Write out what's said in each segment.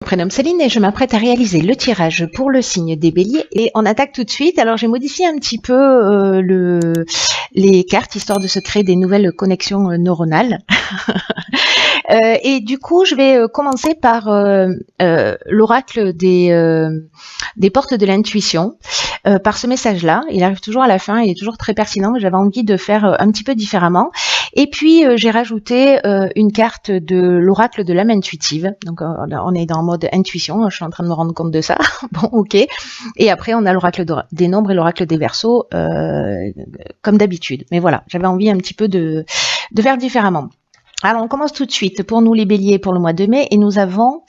Prénom Céline et je m'apprête à réaliser le tirage pour le signe des béliers et on attaque tout de suite. Alors j'ai modifié un petit peu les cartes histoire de se créer des nouvelles connexions neuronales. Et du coup je vais commencer par l'oracle des portes de l'intuition. Par ce message-là, il arrive toujours à la fin, il est toujours très pertinent, mais j'avais envie de faire un petit peu différemment. Et puis j'ai rajouté une carte de l'oracle de l'âme intuitive. Donc on est dans mode intuition, je suis en train de me rendre compte de ça. Bon, ok. Et après on a l'oracle des nombres et l'oracle des Verseaux, comme d'habitude. Mais voilà, j'avais envie un petit peu de faire différemment. Alors on commence tout de suite pour nous les béliers pour le mois de mai et nous avons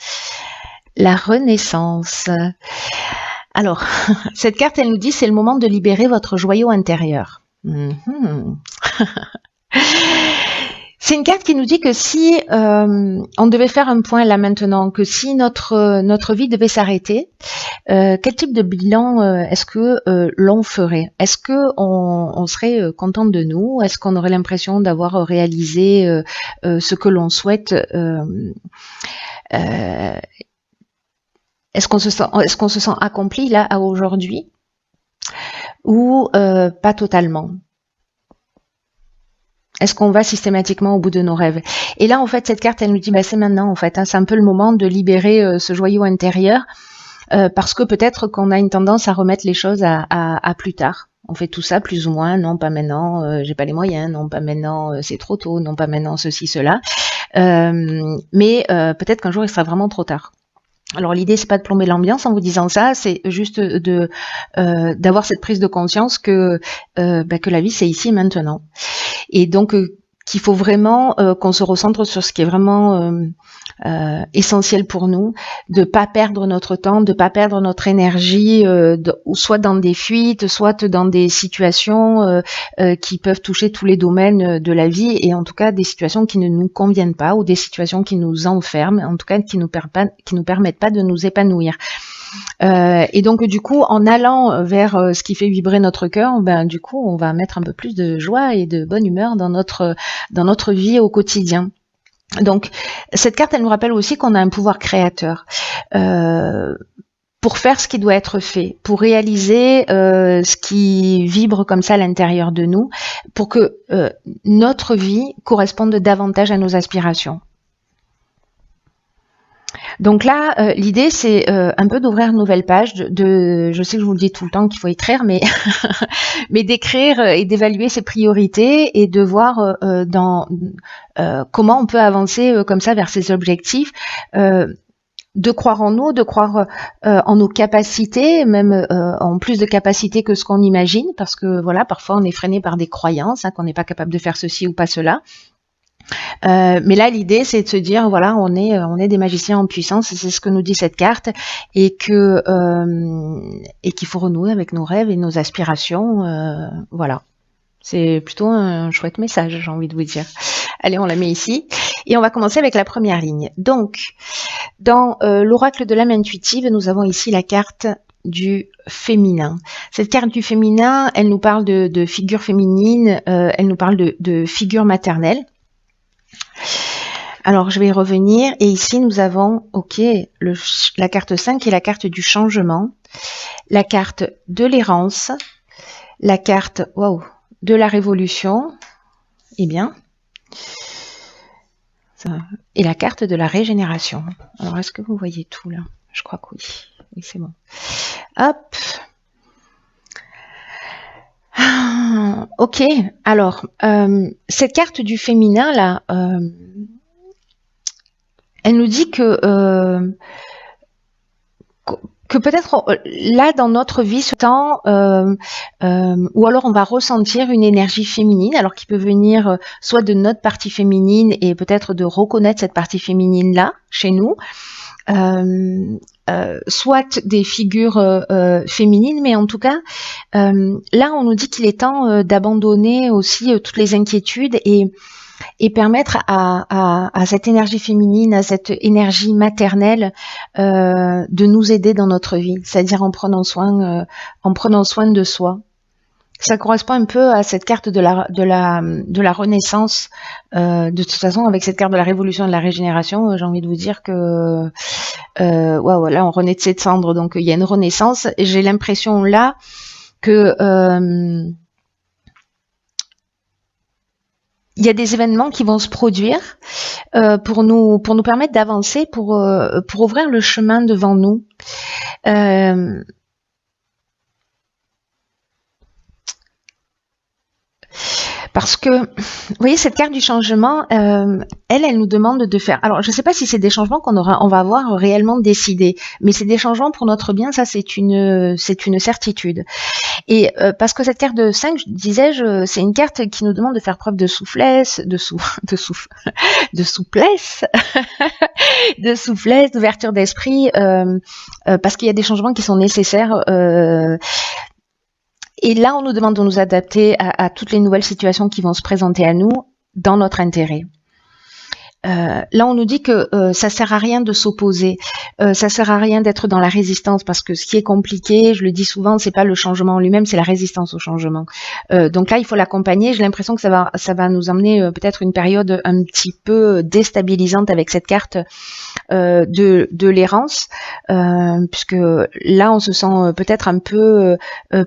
la renaissance. Alors, cette carte, elle nous dit c'est le moment de libérer votre joyau intérieur. C'est une carte qui nous dit que si on devait faire un point là maintenant, que si notre vie devait s'arrêter, quel type de bilan est-ce que l'on ferait? Est-ce que on serait content de nous? Est-ce qu'on aurait l'impression d'avoir réalisé ce que l'on souhaite? Est-ce qu'on se sent accompli là à aujourd'hui ou pas totalement? Est-ce qu'on va systématiquement au bout de nos rêves? Et là, en fait, cette carte, elle nous dit, bah, c'est maintenant, en fait, hein, c'est un peu le moment de libérer ce joyau intérieur, parce que peut-être qu'on a une tendance à remettre les choses à plus tard. On fait tout ça plus ou moins, non, pas maintenant, j'ai pas les moyens, non, pas maintenant, c'est trop tôt, non, pas maintenant, ceci, cela. Mais peut-être qu'un jour, il sera vraiment trop tard. Alors l'idée c'est pas de plomber l'ambiance en vous disant ça, c'est juste d'avoir cette prise de conscience que la vie c'est ici et maintenant, et donc qu'il faut vraiment qu'on se recentre sur ce qui est vraiment essentiel pour nous, de pas perdre notre temps, de pas perdre notre énergie, soit dans des fuites, soit dans des situations qui peuvent toucher tous les domaines de la vie, et en tout cas des situations qui ne nous conviennent pas ou des situations qui nous enferment, en tout cas qui nous permettent pas de nous épanouir. Et donc du coup, en allant vers ce qui fait vibrer notre cœur, du coup, on va mettre un peu plus de joie et de bonne humeur dans notre vie au quotidien. Donc cette carte, elle nous rappelle aussi qu'on a un pouvoir créateur pour faire ce qui doit être fait, pour réaliser ce qui vibre comme ça à l'intérieur de nous, pour que notre vie corresponde davantage à nos aspirations. Donc là, l'idée, c'est un peu d'ouvrir une nouvelle page, je sais que je vous le dis tout le temps qu'il faut écrire, mais d'écrire et d'évaluer ses priorités et de voir comment on peut avancer comme ça vers ses objectifs, de croire en nous, de croire en nos capacités, même en plus de capacités que ce qu'on imagine, parce que voilà, parfois on est freiné par des croyances, qu'on n'est pas capable de faire ceci ou pas cela. Mais là, l'idée, c'est de se dire, voilà, on est des magiciens en puissance, c'est ce que nous dit cette carte, et qu'il faut renouer avec nos rêves et nos aspirations, voilà. C'est plutôt un chouette message, j'ai envie de vous dire. Allez, on la met ici, et on va commencer avec la première ligne. Donc, dans l'oracle de l'âme intuitive, nous avons ici la carte du féminin. Cette carte du féminin, elle nous parle de figure féminine, elle nous parle de figure maternelle. Alors, je vais y revenir. Et ici, nous avons, la carte 5 qui est la carte du changement, la carte de l'errance, la carte de la révolution, et la carte de la régénération. Alors, est-ce que vous voyez tout là? Je crois que oui. Oui, c'est bon. Hop. Ok. Alors, cette carte du féminin là, elle nous dit que peut-être là dans notre vie ce temps, ou alors on va ressentir une énergie féminine, alors qui peut venir soit de notre partie féminine et peut-être de reconnaître cette partie féminine là chez nous, soit des figures féminines, mais en tout cas là on nous dit qu'il est temps d'abandonner aussi toutes les inquiétudes et permettre à cette énergie féminine, à cette énergie maternelle de nous aider dans notre vie, c'est-à-dire en prenant soin de soi. Ça correspond un peu à cette carte de la renaissance. De toute façon, avec cette carte de la révolution et de la régénération, j'ai envie de vous dire que waouh, là on renaît de ses cendres, donc il y a une renaissance. Et j'ai l'impression là que il y a des événements qui vont se produire pour nous permettre d'avancer, pour ouvrir le chemin devant nous. Parce que, vous voyez, cette carte du changement, elle nous demande de faire. Alors, je ne sais pas si c'est des changements on va avoir réellement décidé, mais c'est des changements pour notre bien, ça c'est une certitude. Et parce que cette carte de 5, disais-je, c'est une carte qui nous demande de faire preuve de souplesse, de souplesse, de souplesse, d'ouverture d'esprit, parce qu'il y a des changements qui sont nécessaires. Et là, on nous demande de nous adapter à toutes les nouvelles situations qui vont se présenter à nous dans notre intérêt. Là, on nous dit que ça sert à rien de s'opposer, ça sert à rien d'être dans la résistance, parce que ce qui est compliqué, je le dis souvent, c'est pas le changement en lui-même, c'est la résistance au changement. Donc là, il faut l'accompagner. J'ai l'impression que ça va nous emmener peut-être une période un petit peu déstabilisante avec cette carte de l'errance, puisque là, on se sent peut-être un peu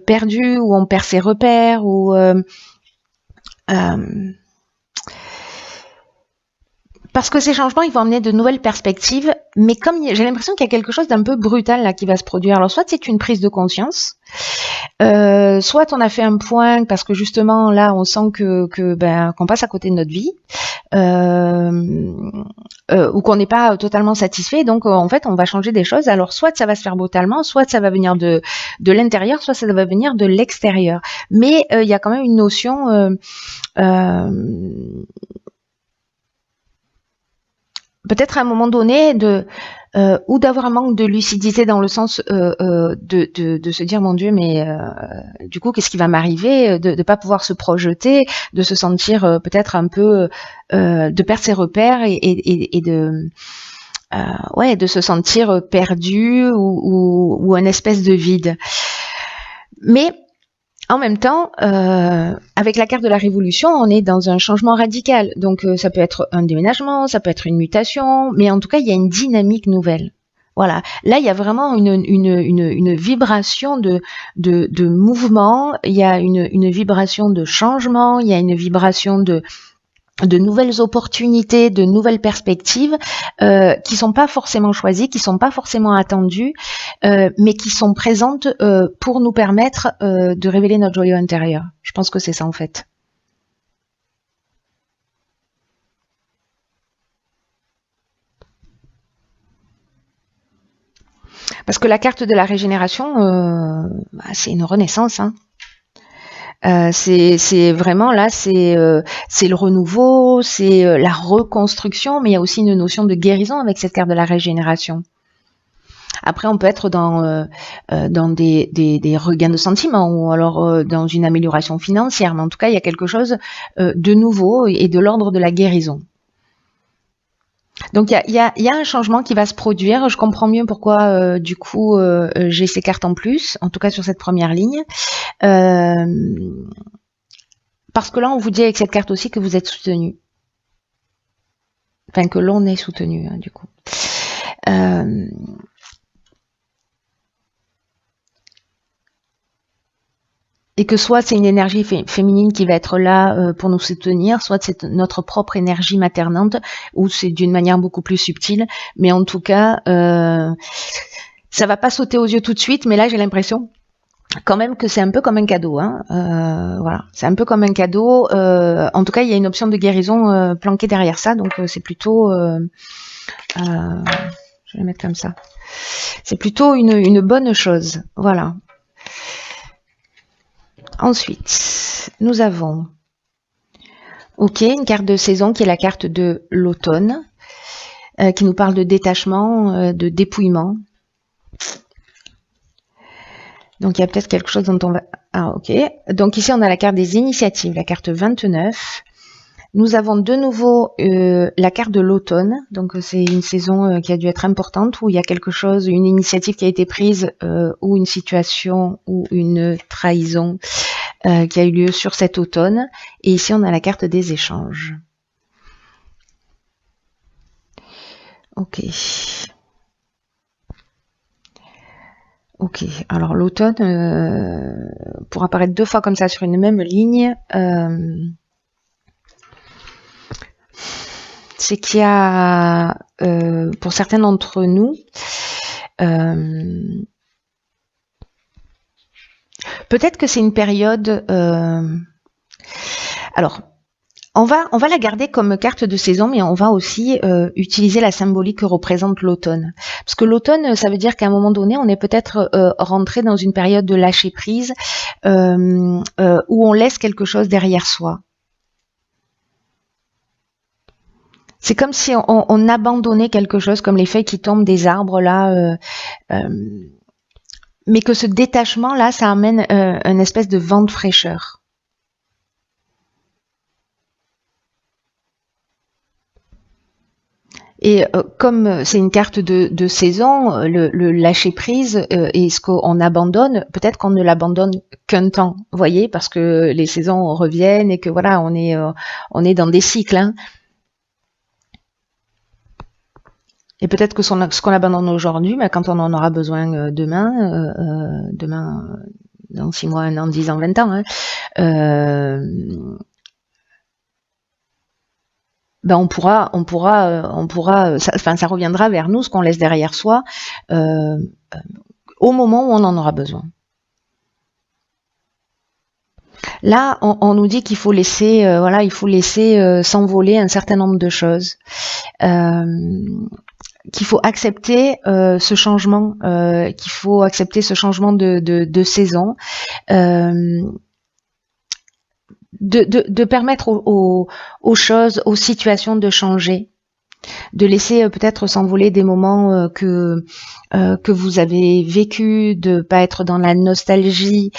perdu, ou on perd ses repères, ou parce que ces changements, ils vont amener de nouvelles perspectives, mais comme j'ai l'impression qu'il y a quelque chose d'un peu brutal là qui va se produire. Alors soit c'est une prise de conscience, soit on a fait un point parce que justement là on sent qu'on passe à côté de notre vie, ou qu'on n'est pas totalement satisfait. Donc en fait on va changer des choses. Alors soit ça va se faire brutalement, soit ça va venir de l'intérieur, soit ça va venir de l'extérieur. Mais il y a quand même une notion peut-être à un moment donné ou d'avoir un manque de lucidité, dans le sens de se dire mon Dieu, mais du coup qu'est-ce qui va m'arriver, de pas pouvoir se projeter, de se sentir peut-être un peu de perdre ses repères et de se sentir perdu ou un espèce de vide. Mais en même temps, avec la carte de la révolution, on est dans un changement radical. Donc ça peut être un déménagement, ça peut être une mutation, mais en tout cas, il y a une dynamique nouvelle. Voilà. Là, il y a vraiment une vibration de mouvement, il y a une vibration de changement, il y a une vibration de nouvelles opportunités, de nouvelles perspectives qui sont pas forcément choisies, qui sont pas forcément attendues, mais qui sont présentes pour nous permettre de révéler notre joyau intérieur. Je pense que c'est ça en fait. Parce que la carte de la régénération, c'est une renaissance, hein. C'est vraiment là, c'est le renouveau, c'est la reconstruction, mais il y a aussi une notion de guérison avec cette carte de la régénération. Après, on peut être dans des regains de sentiments, ou alors dans une amélioration financière, mais en tout cas, il y a quelque chose de nouveau et de l'ordre de la guérison. Donc il y a un changement qui va se produire. Je comprends mieux pourquoi du coup j'ai ces cartes en plus, en tout cas sur cette première ligne. Parce que là on vous dit avec cette carte aussi que vous êtes soutenu. Enfin que l'on est soutenu hein, du coup. Et que soit c'est une énergie féminine qui va être là pour nous soutenir, soit c'est notre propre énergie maternante, ou c'est d'une manière beaucoup plus subtile. Mais en tout cas, ça va pas sauter aux yeux tout de suite, mais là j'ai l'impression quand même que c'est un peu comme un cadeau. Hein. Voilà, c'est un peu comme un cadeau. En tout cas, il y a une option de guérison planquée derrière ça, donc c'est plutôt... je vais le mettre comme ça. C'est plutôt une bonne chose. Voilà. Ensuite, nous avons une carte de saison qui est la carte de l'automne, qui nous parle de détachement, de dépouillement. Donc il y a peut-être quelque chose dont on va... Ah ok. Donc ici on a la carte des initiatives, la carte 29. Nous avons de nouveau la carte de l'automne, donc c'est une saison qui a dû être importante, où il y a quelque chose, une initiative qui a été prise, ou une situation, ou une trahison, qui a eu lieu sur cet automne. Et ici, on a la carte des échanges. Ok. Ok, alors l'automne, pour apparaître 2 fois comme ça sur une même ligne, c'est qu'il y a, pour certains d'entre nous, peut-être que c'est une période... alors, on va la garder comme carte de saison, mais on va aussi utiliser la symbolique que représente l'automne. Parce que l'automne, ça veut dire qu'à un moment donné, on est peut-être rentré dans une période de lâcher prise, où on laisse quelque chose derrière soi. C'est comme si on abandonnait quelque chose, comme les feuilles qui tombent des arbres là, mais que ce détachement là, ça amène une espèce de vent de fraîcheur. Et comme c'est une carte de saison, le lâcher prise et ce qu'on abandonne, peut-être qu'on ne l'abandonne qu'un temps, vous voyez, parce que les saisons reviennent et que voilà, on est dans des cycles. Hein. Et peut-être que ce qu'on abandonne aujourd'hui, bah, quand on en aura besoin demain, dans 6 mois, 1 an, 10 ans, 20 ans, hein, ben on pourra, ça reviendra vers nous, ce qu'on laisse derrière soi, au moment où on en aura besoin. Là, on nous dit qu'il faut laisser, s'envoler un certain nombre de choses, qu'il faut accepter ce changement, de saison. De permettre aux choses, aux situations de changer, de laisser peut-être s'envoler des moments que vous avez vécu, de pas être dans la nostalgie,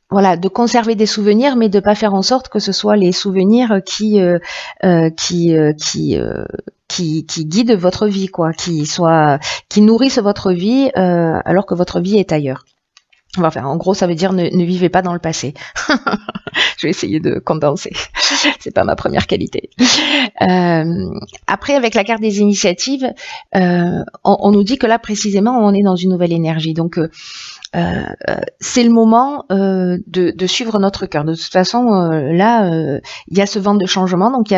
voilà, de conserver des souvenirs, mais de pas faire en sorte que ce soit les souvenirs qui guident votre vie, quoi, qui nourrissent votre vie alors que votre vie est ailleurs. Enfin, en gros, ça veut dire ne vivez pas dans le passé. Je vais essayer de condenser. C'est pas ma première qualité. Après, avec la carte des initiatives, on nous dit que là, précisément, on est dans une nouvelle énergie. Donc, c'est le moment de suivre notre cœur. De toute façon, là, il y a ce vent de changement. Donc,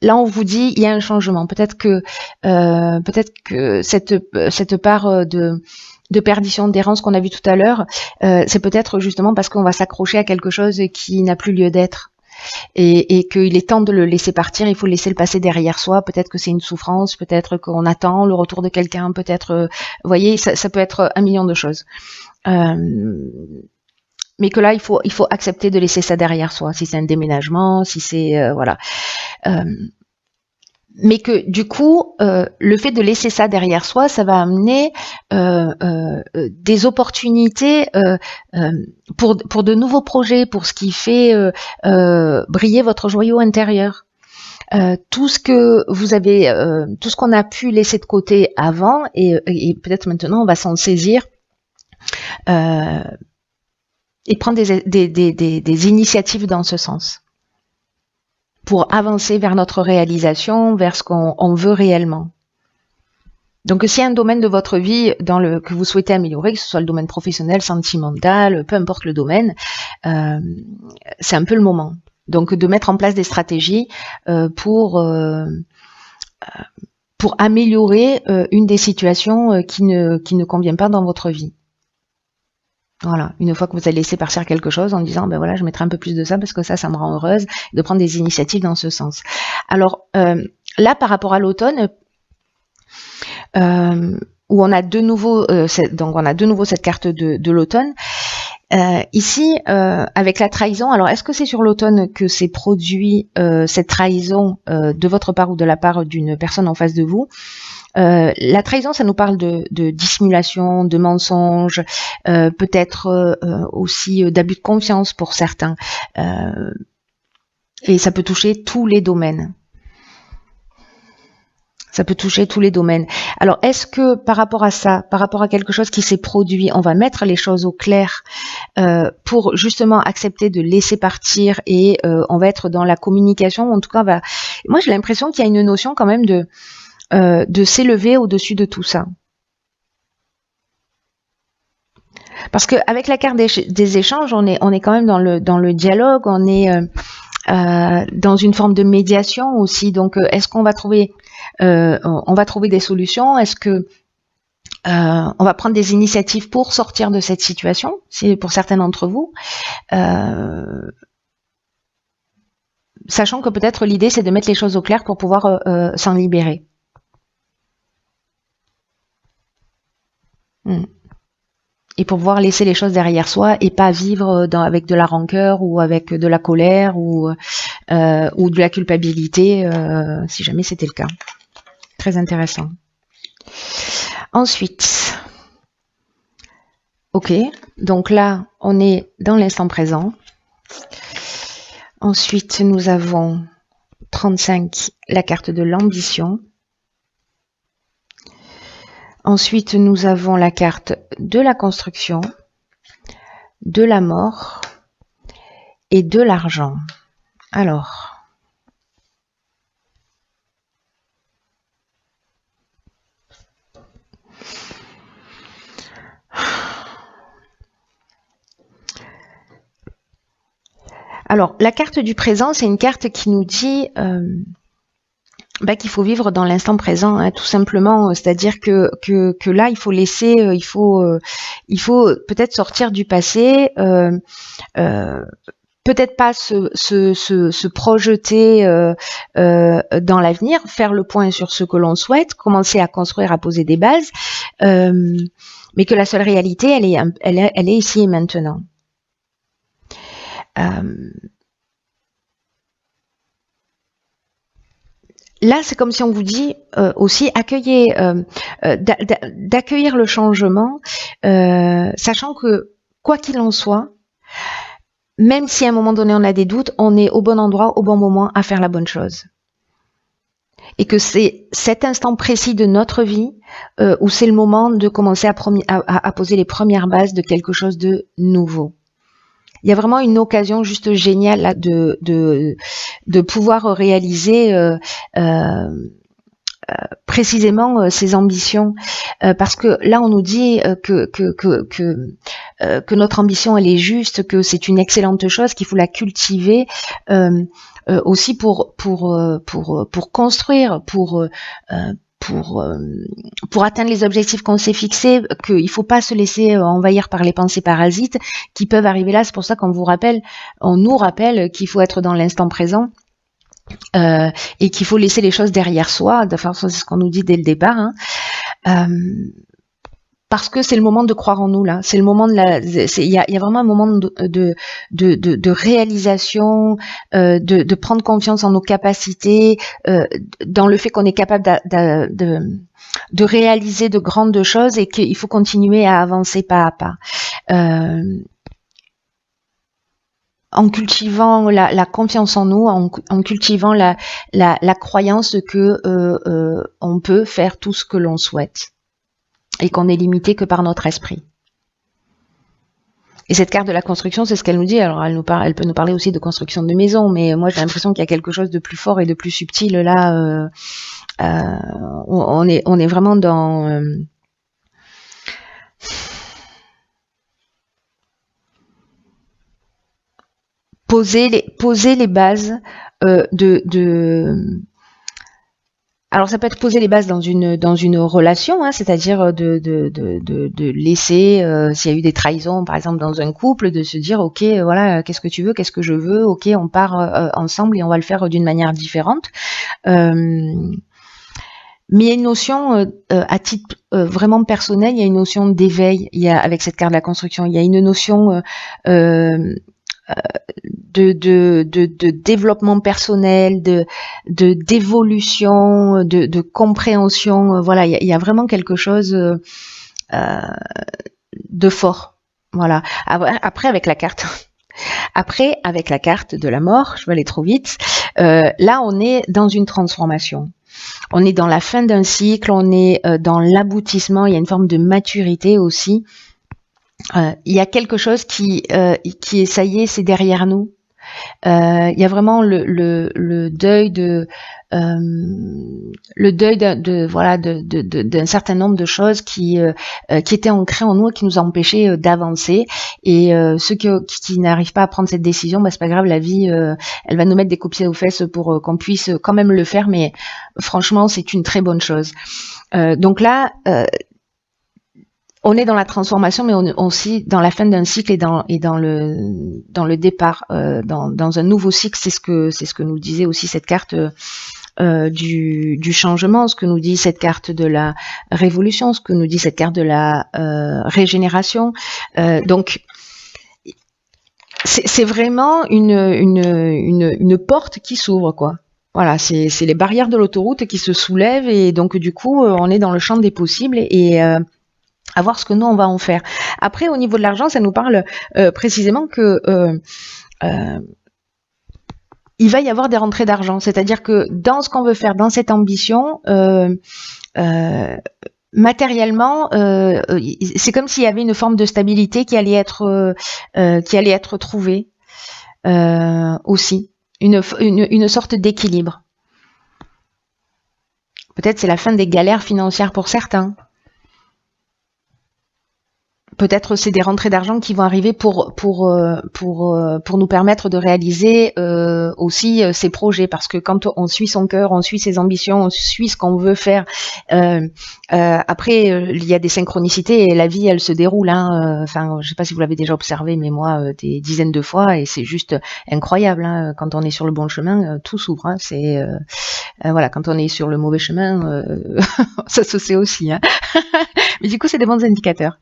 là, on vous dit, il y a un changement. Peut-être que cette part de perdition, d'errance qu'on a vu tout à l'heure, c'est peut-être justement parce qu'on va s'accrocher à quelque chose qui n'a plus lieu d'être. Et qu'il est temps de le laisser partir, il faut laisser le passé derrière soi. Peut-être que c'est une souffrance, peut-être qu'on attend le retour de quelqu'un, peut-être, vous voyez, ça peut être 1 million de choses. Mais que là, il faut accepter de laisser ça derrière soi. Si c'est un déménagement, si c'est voilà. Mais que du coup, le fait de laisser ça derrière soi, ça va amener des opportunités pour de nouveaux projets, pour ce qui fait briller votre joyau intérieur. Tout ce que vous avez, tout ce qu'on a pu laisser de côté avant, et peut-être maintenant, on va s'en saisir et prendre des initiatives dans ce sens, pour avancer vers notre réalisation, vers ce qu'on veut réellement. Donc, s'il y a un domaine de votre vie que vous souhaitez améliorer, que ce soit le domaine professionnel, sentimental, peu importe le domaine, c'est un peu le moment. Donc, de mettre en place des stratégies pour améliorer une des situations qui ne convient pas dans votre vie. Voilà, une fois que vous avez laissé partir quelque chose en disant, ben voilà, je mettrai un peu plus de ça parce que ça me rend heureuse, de prendre des initiatives dans ce sens. Alors là, par rapport à l'automne, où on a de nouveau, cette carte de l'automne. Ici, avec la trahison, alors est-ce que c'est sur l'automne que s'est produit cette trahison de votre part ou de la part d'une personne en face de vous? La trahison, ça nous parle de dissimulation, de mensonge, peut-être aussi d'abus de confiance pour certains. Et ça peut toucher tous les domaines. Ça peut toucher tous les domaines. Alors, est-ce que par rapport à ça, par rapport à quelque chose qui s'est produit, on va mettre les choses au clair pour justement accepter de laisser partir et on va être dans la communication. En tout cas, moi j'ai l'impression qu'il y a une notion quand même de s'élever au-dessus de tout ça. Parce qu'avec la carte des échanges, on est quand même dans le dialogue, on est dans une forme de médiation aussi. Donc, est-ce qu'on va trouver des solutions? Est-ce que on va prendre des initiatives pour sortir de cette situation? C'est pour certains d'entre vous. Sachant que peut-être l'idée, c'est de mettre les choses au clair pour pouvoir s'en libérer. Et pour pouvoir laisser les choses derrière soi et pas vivre avec de la rancœur ou avec de la colère ou de la culpabilité, si jamais c'était le cas. Très intéressant. Ensuite, ok, donc là, on est dans l'instant présent. Ensuite, nous avons 35, la carte de l'ambition. Ensuite, nous avons la carte de la construction, de la mort et de l'argent. Alors, la carte du présent, c'est une carte qui nous dit qu'il faut vivre dans l'instant présent, hein, tout simplement. C'est-à-dire que là, il faut laisser, il faut peut-être sortir du passé, peut-être pas se projeter dans l'avenir, faire le point sur ce que l'on souhaite, commencer à construire, à poser des bases, mais que la seule réalité, elle est ici et maintenant. Là, c'est comme si on vous dit aussi d'accueillir le changement, sachant que quoi qu'il en soit, même si à un moment donné on a des doutes, on est au bon endroit, au bon moment à faire la bonne chose. Et que c'est cet instant précis de notre vie où c'est le moment de commencer à poser les premières bases de quelque chose de nouveau. Il y a vraiment une occasion juste géniale là, de pouvoir réaliser précisément ses ambitions, parce que là on nous dit que notre ambition elle est juste, que c'est une excellente chose, qu'il faut la cultiver aussi pour construire, pour atteindre les objectifs qu'on s'est fixés, qu'il ne faut pas se laisser envahir par les pensées parasites qui peuvent arriver là. C'est pour ça qu'on nous rappelle qu'il faut être dans l'instant présent et qu'il faut laisser les choses derrière soi. Enfin, c'est ce qu'on nous dit dès le départ. Parce que c'est le moment de croire en nous là. C'est le moment il y a vraiment un moment de réalisation, de prendre confiance en nos capacités, dans le fait qu'on est capable de réaliser de grandes choses et qu'il faut continuer à avancer pas à pas. En cultivant la confiance en nous, en cultivant la croyance que on peut faire tout ce que l'on souhaite. Et qu'on est limité que par notre esprit. Et cette carte de la construction, c'est ce qu'elle nous dit. Alors, elle peut nous parler aussi de construction de maison, mais moi, j'ai l'impression qu'il y a quelque chose de plus fort et de plus subtil là. On est vraiment dans poser les bases Alors ça peut être poser les bases dans une relation, hein, c'est-à-dire de laisser, s'il y a eu des trahisons par exemple dans un couple, de se dire ok voilà, qu'est-ce que tu veux, qu'est-ce que je veux, ok on part ensemble et on va le faire d'une manière différente. Mais il y a une notion à titre vraiment personnel, il y a une notion d'éveil, avec cette carte de la construction, il y a une notion de développement personnel, d'évolution, de compréhension. Voilà, il y a vraiment quelque chose de fort. Voilà. Après avec la carte de la mort, je vais aller trop vite. Là, on est dans une transformation. On est dans la fin d'un cycle, on est dans l'aboutissement. Il y a une forme de maturité aussi. il y a quelque chose qui est, ça y est, c'est derrière nous. Il y a vraiment le deuil voilà d'un certain nombre de choses qui étaient ancrées en nous et qui nous empêchaient d'avancer. Et ceux qui n'arrivent pas à prendre cette décision, bah c'est pas grave, la vie elle va nous mettre des coups de pied aux fesses pour qu'on puisse quand même le faire. Mais franchement, c'est une très bonne chose. Donc là, on est dans la transformation, mais on est aussi dans la fin d'un cycle et dans le départ, dans un nouveau cycle. C'est ce que nous disait aussi cette carte du changement, ce que nous dit cette carte de la révolution, ce que nous dit cette carte de la régénération. Donc c'est vraiment une porte qui s'ouvre, quoi. Voilà, c'est les barrières de l'autoroute qui se soulèvent, et donc du coup on est dans le champ des possibles, et à voir ce que nous on va en faire. Après, au niveau de l'argent, ça nous parle précisément que il va y avoir des rentrées d'argent, c'est-à-dire que dans ce qu'on veut faire, dans cette ambition, matériellement, c'est comme s'il y avait une forme de stabilité qui allait être trouvée aussi, une sorte d'équilibre. Peut-être c'est la fin des galères financières pour certains. Peut-être c'est des rentrées d'argent qui vont arriver pour nous permettre de réaliser aussi ces projets, parce que quand on suit son cœur, on suit ses ambitions, on suit ce qu'on veut faire, après il y a des synchronicités et la vie elle se déroule, hein. Enfin, je sais pas si vous l'avez déjà observé, mais moi des dizaines de fois, et c'est juste incroyable, hein. Quand on est sur le bon chemin, tout s'ouvre, hein. C'est voilà, quand on est sur le mauvais chemin, ça se sait aussi, hein. Mais du coup c'est des bons indicateurs.